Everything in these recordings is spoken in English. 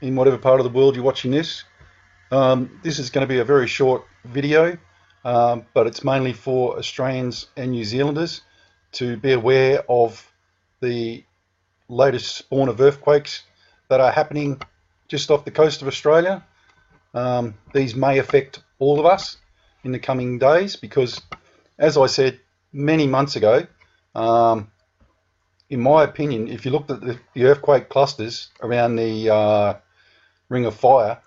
in whatever part of the world you're watching this. This is going to be a very short video, but it's mainly for Australians and New Zealanders to be aware of the latest spawn of earthquakes that are happening just off the coast of Australia. These may affect all of us in the coming days because, as I said many months ago, in my opinion, if you looked at the earthquake clusters around the Ring of Fire,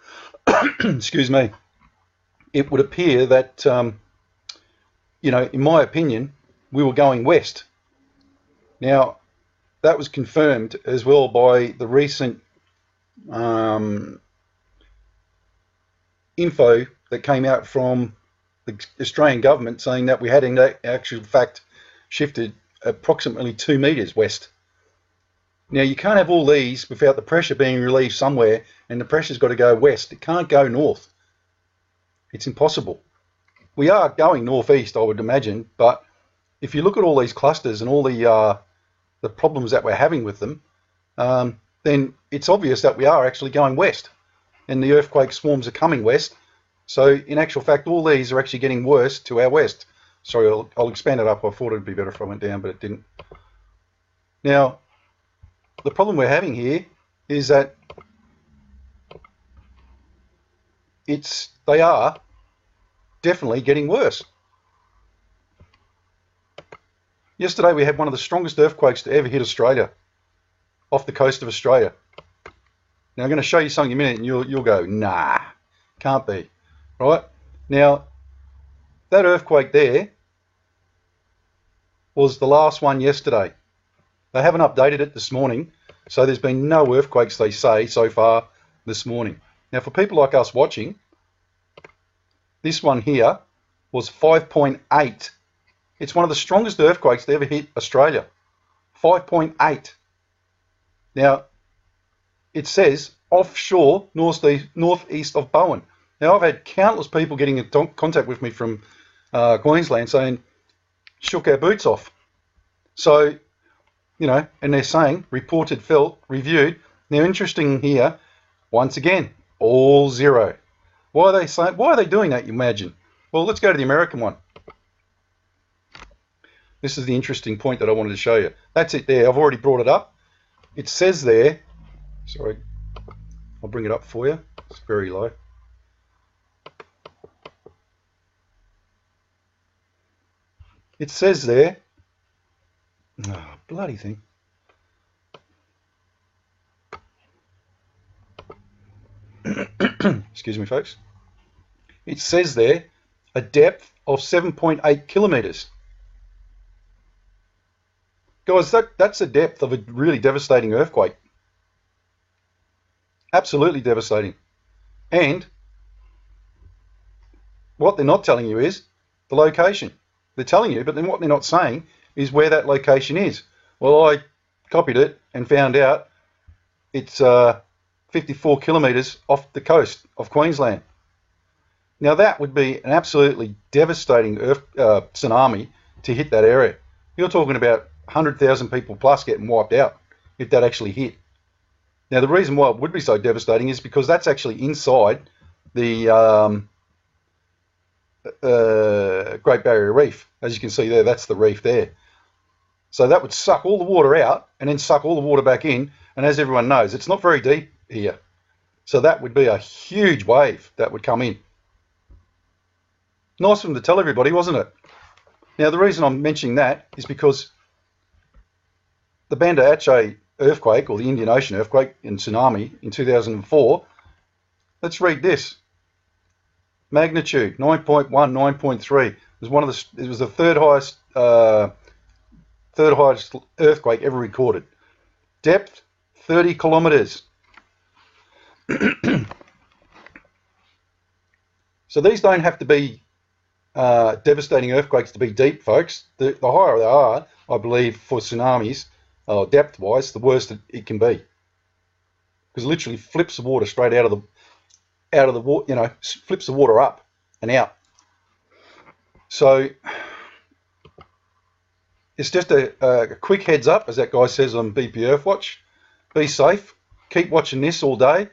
excuse me, it would appear that, in my opinion, we were going west. Now, that was confirmed as well by the recent info that came out from the Australian government saying that we had in actual fact shifted approximately 2 meters west. Now, you can't have all these without the pressure being relieved somewhere, and the pressure's got to go west. It can't go north. It's impossible. We are going northeast, I would imagine, but if you look at all these clusters and all the problems that we're having with them, then it's obvious that we are actually going west, and the earthquake swarms are coming west. So in actual fact, all these are actually getting worse to our west. Sorry, I'll expand it up. I thought it'd be better if I went down, but it didn't. Now, the problem we're having here is that they are definitely getting worse. Yesterday we had one of the strongest earthquakes to ever hit Australia, off the coast of Australia. Now I'm going to show you something in a minute and you'll go, nah, can't be. Right? Now, that earthquake there was the last one yesterday. They haven't updated it this morning, so there's been no earthquakes, they say, so far this morning. Now, for people like us watching, this one here was 5.8. It's one of the strongest earthquakes to ever hit Australia. 5.8. Now, it says offshore northeast of Bowen. Now, I've had countless people getting in contact with me from Queensland saying, shook our boots off. So, and they're saying reported, felt, reviewed. Now, interesting here, once again, all zero. Why are they doing that, you imagine? Well, let's go to the American one. This is the interesting point that I wanted to show you. That's it there. I've already brought it up. It says there, sorry, I'll bring it up for you. It's very low. It says there, oh, bloody thing. Excuse me, folks. It says there a depth of 7.8 kilometers. Guys, that's the depth of a really devastating earthquake. Absolutely devastating. And what they're not telling you is the location. They're telling you, but then what they're not saying is where that location is. Well, I copied it and found out it's 54 kilometres off the coast of Queensland. Now, that would be an absolutely devastating tsunami to hit that area. You're talking about 100,000 people plus getting wiped out if that actually hit. Now, the reason why it would be so devastating is because that's actually inside the Great Barrier Reef. As you can see there, that's the reef there. So that would suck all the water out and then suck all the water back in. And as everyone knows, it's not very deep here. So that would be a huge wave that would come in. Nice of them to tell everybody, wasn't it? Now, the reason I'm mentioning that is because the Banda Aceh earthquake, or the Indian Ocean earthquake and tsunami in 2004, let's read this. Magnitude 9.1, 9.3. It was the third highest earthquake ever recorded. Depth 30 kilometers. So these don't have to be devastating earthquakes to be deep, folks. The higher they are, I believe, for tsunamis, depth-wise, the worse it can be, because it literally flips the water straight out of the water. Flips the water up and out. So it's just a quick heads up, as that guy says on BP Earthwatch. Be safe. Keep watching this all day.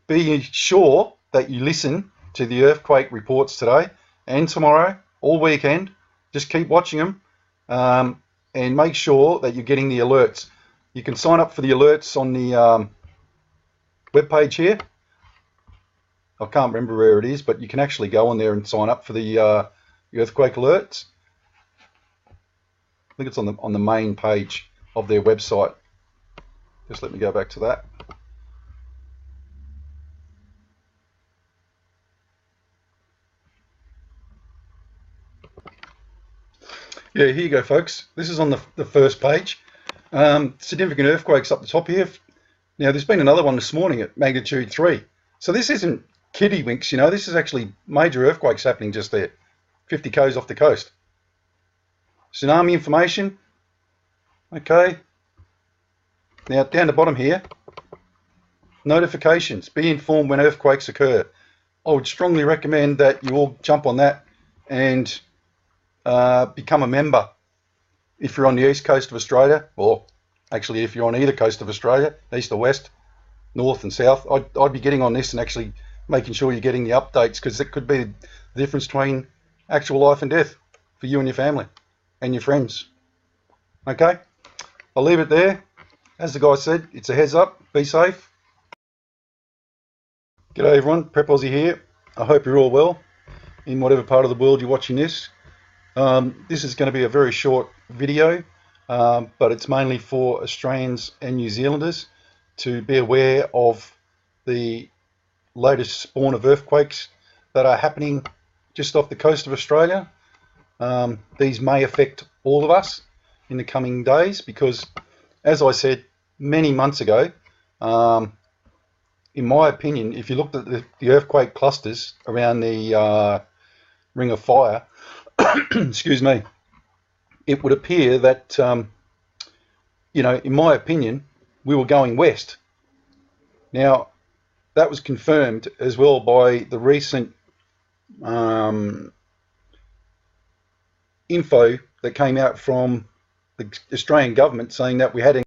be sure that you listen to the earthquake reports today and tomorrow, all weekend. Just keep watching them, and make sure that you're getting the alerts. You can sign up for the alerts on the webpage here. I can't remember where it is, but you can actually go on there and sign up for the earthquake alerts. I think it's on the main page of their website. Just let me go back to that. Yeah, here you go, folks. This is on the first page. Significant earthquakes up the top here. Now, there's been another one this morning at magnitude 3. So this isn't kiddie winks, you know. This is actually major earthquakes happening just there, 50 k's off the coast. Tsunami information. Okay. Now, down the bottom here, notifications. Be informed when earthquakes occur. I would strongly recommend that you all jump on that and become a member if you're on the east coast of Australia, or actually if you're on either coast of Australia, east or west, north and south. I'd be getting on this and actually making sure you're getting the updates, because it could be the difference between actual life and death for you and your family and your friends. Okay, I'll leave it there. As the guy said, it's a heads up. Be safe. G'day everyone, Prep Aussie here. I hope you're all well in whatever part of the world you're watching this. This is going to be a very short video, but it's mainly for Australians and New Zealanders to be aware of the latest spawn of earthquakes that are happening just off the coast of Australia. These may affect all of us in the coming days because, as I said many months ago, in my opinion, if you looked at the earthquake clusters around the Ring of Fire, excuse me, it would appear that, you know, in my opinion, we were going west. Now, that was confirmed as well by the recent info that came out from the Australian government saying that we had